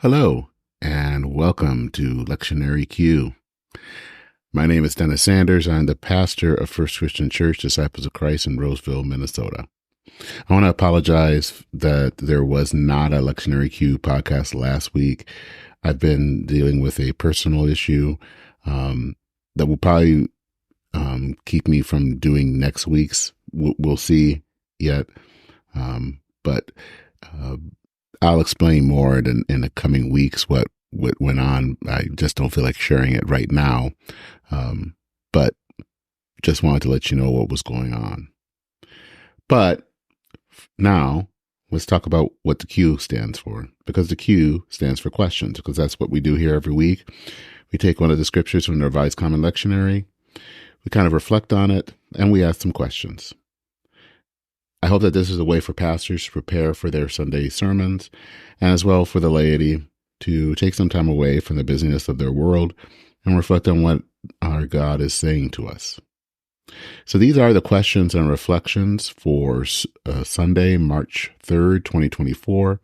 Hello, and welcome to lectionaryq. My name is Dennis Sanders. I'm the pastor of First Christian Church, Disciples of Christ in Roseville, Minnesota. I want to apologize that there was not a lectionaryq podcast last week. I've been dealing with a personal issue that will probably keep me from doing next week's. We'll see yet, but I'll explain more in the coming weeks what went on. I just don't feel like sharing it right now, but just wanted to let you know what was going on. But now let's talk about what the Q stands for, because the Q stands for questions, because that's what we do here every week. We take one of the scriptures from the Revised Common Lectionary, we kind of reflect on it, and we ask some questions. I hope that this is a way for pastors to prepare for their Sunday sermons, and as well for the laity to take some time away from the busyness of their world and reflect on what our God is saying to us. So these are the questions and reflections for Sunday, March 3rd, 2024,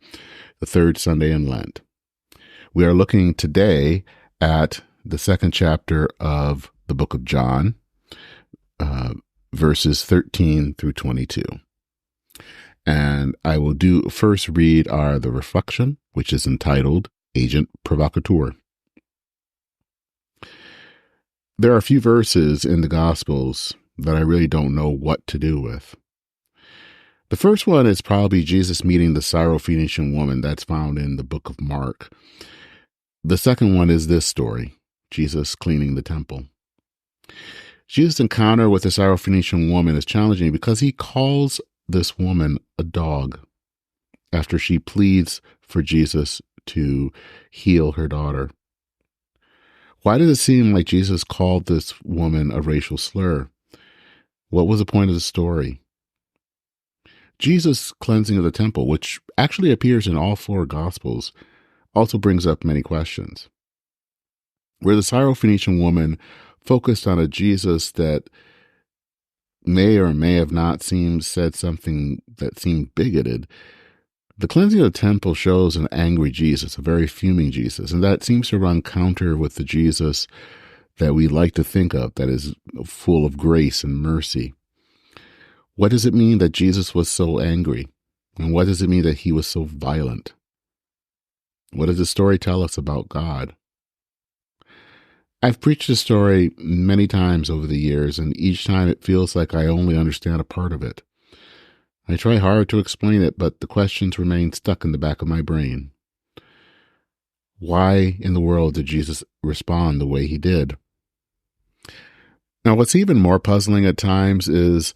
the third Sunday in Lent. We are looking today at the second chapter of the book of John, verses 13 through 22. And I will first read the reflection, which is entitled Agent Provocateur. There are a few verses in the Gospels that I really don't know what to do with. The first one is probably Jesus meeting the Syrophoenician woman that's found in the book of Mark. The second one is this story, Jesus cleaning the temple. Jesus' encounter with the Syrophoenician woman is challenging because he calls this woman a dog after she pleads for Jesus to heal her daughter. Why does it seem like Jesus called this woman a racial slur? What was the point of the story? Jesus' cleansing of the temple, which actually appears in all four Gospels, also brings up many questions. Where the Syrophoenician woman focused on a Jesus that may or may have not said something that seemed bigoted, the cleansing of the temple shows an angry Jesus, a very fuming Jesus, and that seems to run counter with the Jesus that we like to think of, that is full of grace and mercy. What does it mean that Jesus was so angry? And what does it mean that he was so violent? What does the story tell us about God? I've preached this story many times over the years, and each time it feels like I only understand a part of it. I try hard to explain it, but the questions remain stuck in the back of my brain. Why in the world did Jesus respond the way he did? Now, what's even more puzzling at times is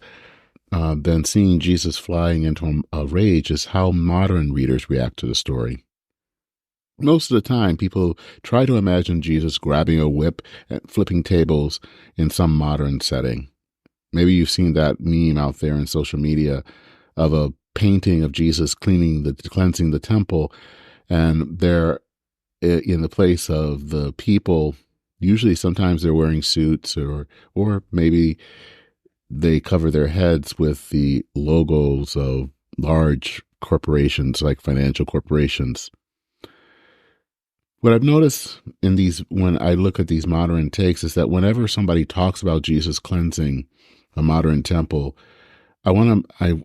than seeing Jesus flying into a rage is how modern readers react to the story. Most of the time, people try to imagine Jesus grabbing a whip and flipping tables in some modern setting. Maybe you've seen that meme out there in social media of a painting of Jesus cleansing the temple, and they're in the place of the people. Usually, sometimes they're wearing suits, or maybe they cover their heads with the logos of large corporations, like financial corporations. What I've noticed when I look at these modern takes, is that whenever somebody talks about Jesus cleansing a modern temple, I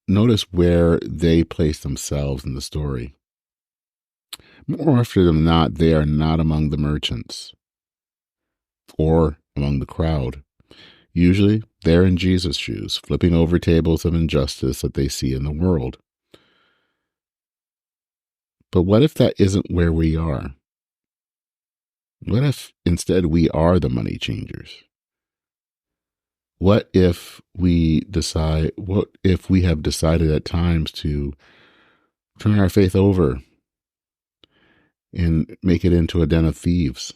notice where they place themselves in the story. More often than not, they are not among the merchants or among the crowd. Usually, they're in Jesus' shoes, flipping over tables of injustice that they see in the world. But what if that isn't where we are? What if instead we are the money changers? What if we have decided at times to turn our faith over and make it into a den of thieves?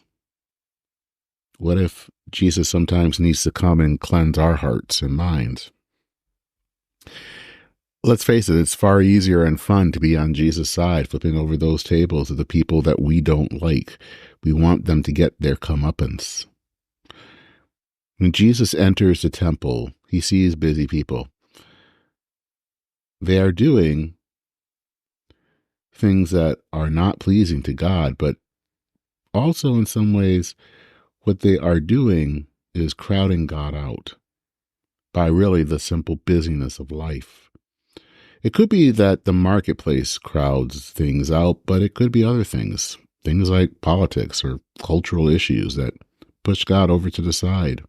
What if Jesus sometimes needs to come and cleanse our hearts and minds? Let's face it, it's far easier and fun to be on Jesus' side, flipping over those tables of the people that we don't like. We want them to get their comeuppance. When Jesus enters the temple, he sees busy people. They are doing things that are not pleasing to God, but also in some ways, what they are doing is crowding God out by really the simple busyness of life. It could be that the marketplace crowds things out, but it could be other things like politics or cultural issues that push God over to the side.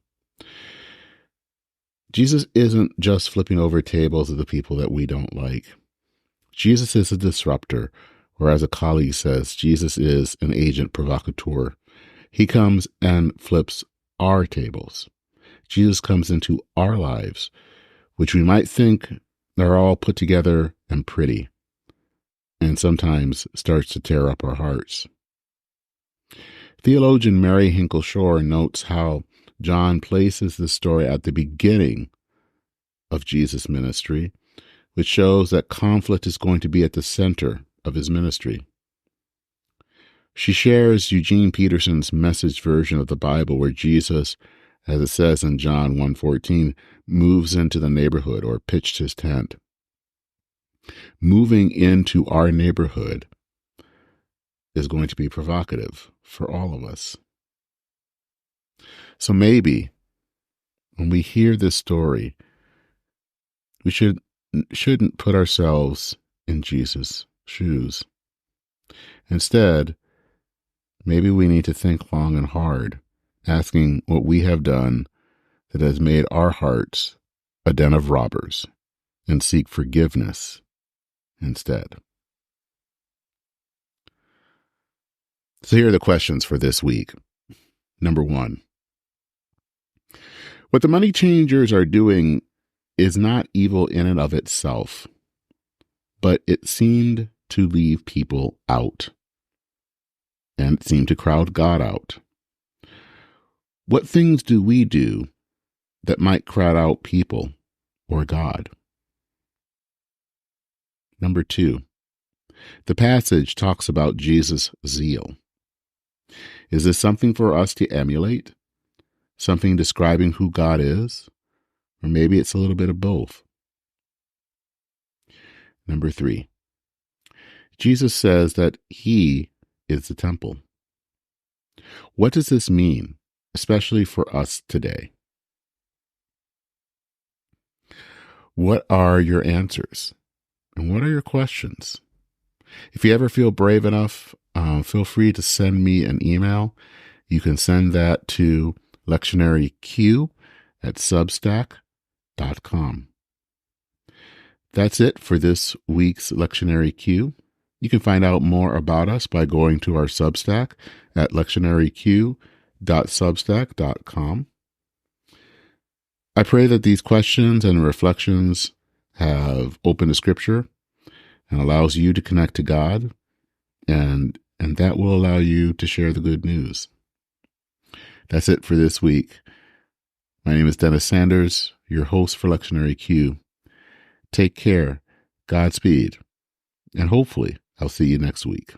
Jesus isn't just flipping over tables of the people that we don't like. Jesus is a disruptor, or as a colleague says, Jesus is an agent provocateur. He comes and flips our tables. Jesus comes into our lives, which we might think are all put together and pretty, and sometimes starts to tear up our hearts. Theologian Mary Hinkle Shore notes how John places the story at the beginning of Jesus' ministry, which shows that conflict is going to be at the center of his ministry. She shares Eugene Peterson's Message version of the Bible, where Jesus, as it says in John 1:14, moves into the neighborhood or pitched his tent. Moving into our neighborhood is going to be provocative for all of us. So maybe when we hear this story, we shouldn't put ourselves in Jesus' shoes. Instead, maybe we need to think long and hard, asking what we have done that has made our hearts a den of robbers, and seek forgiveness instead. So here are the questions for this week. Number 1. What the money changers are doing is not evil in and of itself, but it seemed to leave people out, and it seemed to crowd God out. What things do we do that might crowd out people or God? Number 2, the passage talks about Jesus' zeal. Is this something for us to emulate? Something describing who God is? Or maybe it's a little bit of both. Number 3, Jesus says that he is the temple. What does this mean, especially for us today? What are your answers? And what are your questions? If you ever feel brave enough, feel free to send me an email. You can send that to lectionaryq@substack.com. That's it for this week's Lectionary Q. You can find out more about us by going to our Substack at lectionaryq.substack.com. I pray that these questions and reflections have opened the Scripture and allows you to connect to God, and that will allow you to share the good news. That's it for this week. My name is Dennis Sanders, your host for Lectionary Q. Take care, Godspeed, and hopefully I'll see you next week.